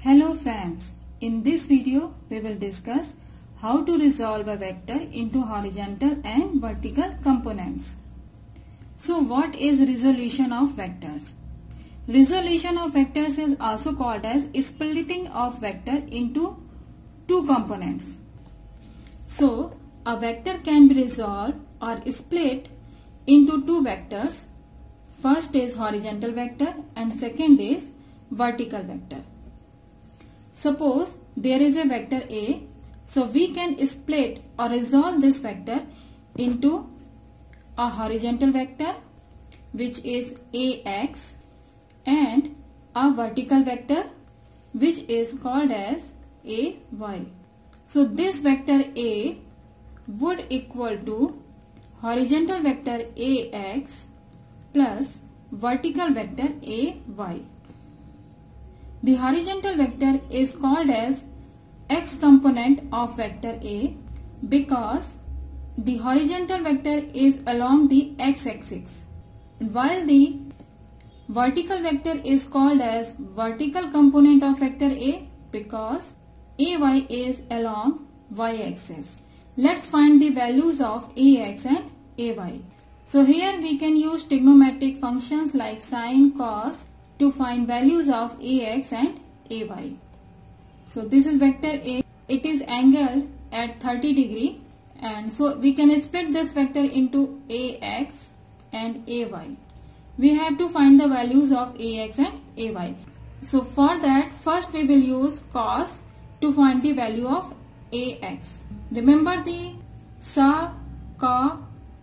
Hello friends, in this video we will discuss how to resolve a vector into horizontal and vertical components. So what is resolution of vectors? Resolution of vectors is also called as splitting of vector into two components. So a vector can be resolved or split into two vectors. First is horizontal vector and second is vertical vector. Suppose there is a vector A, so we can split or resolve this vector into a horizontal vector which is AX and a vertical vector which is called as AY. So this vector A would equal to horizontal vector AX plus vertical vector AY. The horizontal vector is called as x component of vector A because the horizontal vector is along the x-axis, while the vertical vector is called as vertical component of vector A because AY is along y-axis. Let's find the values of AX and AY. So here we can use trigonometric functions like sine, cos to find values of AX and AY. So this is vector A. It is angled at 30 degree and so we can split this vector into AX and AY. We have to find the values of AX and AY. So for that first we will use cos to find the value of AX. Remember the sa, ka,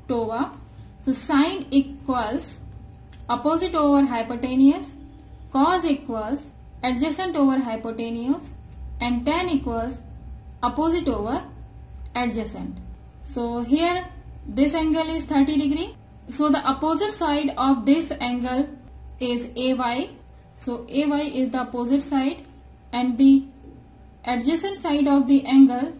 tova. So sine equals opposite over hypotenuse, cos equals adjacent over hypotenuse and tan equals opposite over adjacent. So here this angle is 30 degree. So the opposite side of this angle is AY. So AY is the opposite side and the adjacent side of the angle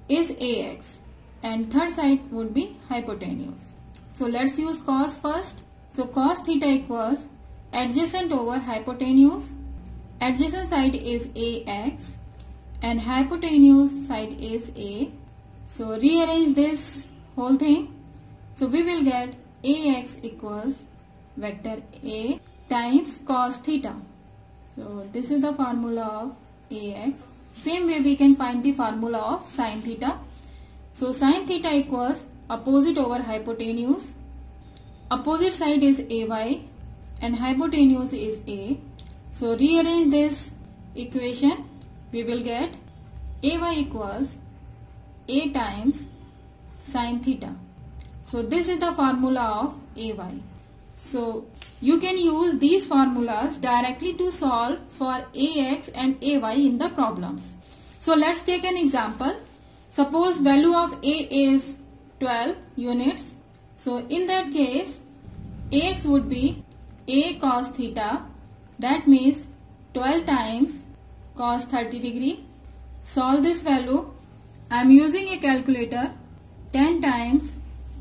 is AX and third side would be hypotenuse. So let's use cos first. So cos theta equals adjacent over hypotenuse. Adjacent side is AX and hypotenuse side is A. So rearrange this whole thing. So we will get AX equals vector A times cos theta. So this is the formula of AX. Same way we can find the formula of sin theta. So sin theta equals opposite over hypotenuse. Opposite side is AY and hypotenuse is A. So rearrange this equation. We will get AY equals A times sin theta. So this is the formula of AY. So you can use these formulas directly to solve for AX and AY in the problems. So let's take an example. Suppose value of A is 12 units. So in that case AX would be A cos theta, that means 12 times cos 30 degree. Solve this value. I am using a calculator. 10 times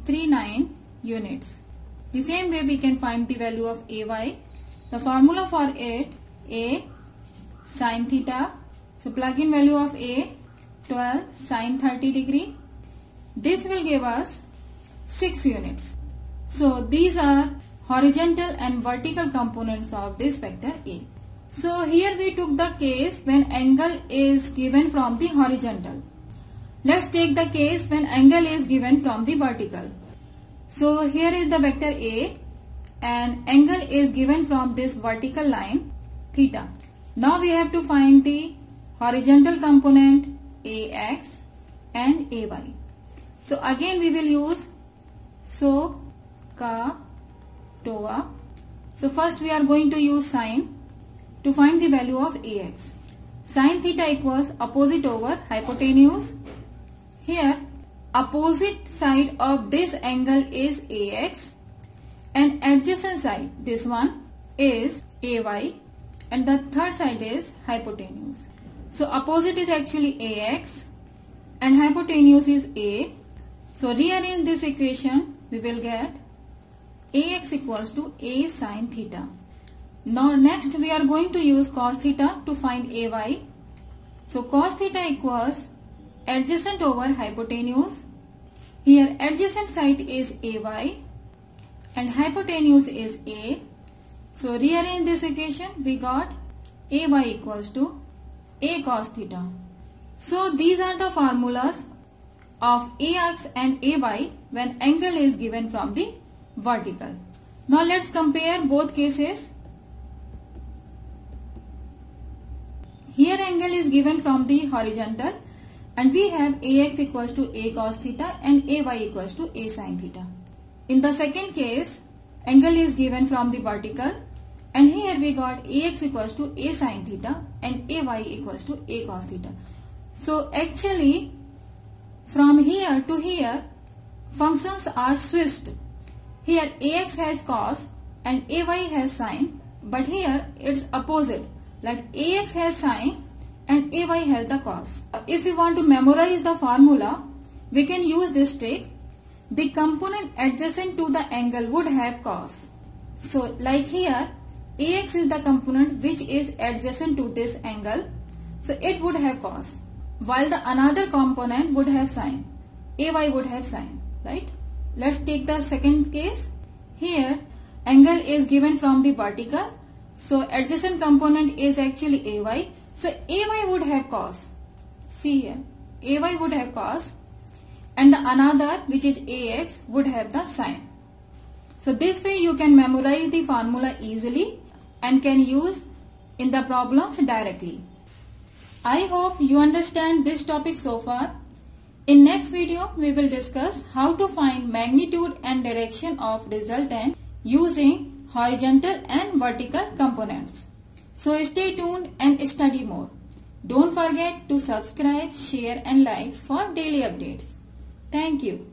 39 units. The same way we can find the value of AY. The formula for it, A sin theta. So plug in value of A, 12 sin 30 degree. This will give us 6 units. So these are horizontal and vertical components of this vector A. So here we took the case when angle is given from the horizontal. Let's take the case when angle is given from the vertical. So here is the vector A and angle is given from this vertical line theta. Now we have to find the horizontal component AX and AY. So again we will use so, ka, tova. So first we are going to use sine to find the value of AX. Sin theta equals opposite over hypotenuse. Here opposite side of this angle is AX and adjacent side, this one, is AY and the third side is hypotenuse. So opposite is actually AX and hypotenuse is A. So rearrange this equation. We will get AX equals to A sin theta. Now next we are going to use cos theta to find AY. So cos theta equals adjacent over hypotenuse. Here adjacent side is AY and hypotenuse is A. So rearrange this equation, we got AY equals to A cos theta. So these are the formulas of AX and AY when angle is given from the vertical. Now let's compare both cases. Here angle is given from the horizontal and we have AX equals to A cos theta and AY equals to A sin theta. In the second case, angle is given from the vertical and here we got AX equals to A sin theta and AY equals to A cos theta. So actually from here to here functions are switched. Here AX has cos and AY has sin, but here it's opposite, like AX has sin and AY has the cos. If we want to memorize the formula, we can use this trick. The component adjacent to the angle would have cos. So like here, AX is the component which is adjacent to this angle, so it would have cos, while the another component would have sin. AY would have sin, right? Let's take the second case. Here angle is given from the vertical, so adjacent component is actually AY. So AY would have cos. See here, AY would have cos and the another which is AX would have the sin. So this way you can memorize the formula easily and can use in the problems directly. I hope you understand this topic so far. In next video we will discuss how to find magnitude and direction of resultant using horizontal and vertical components. So stay tuned and study more. Don't forget to subscribe, share and like for daily updates. Thank you.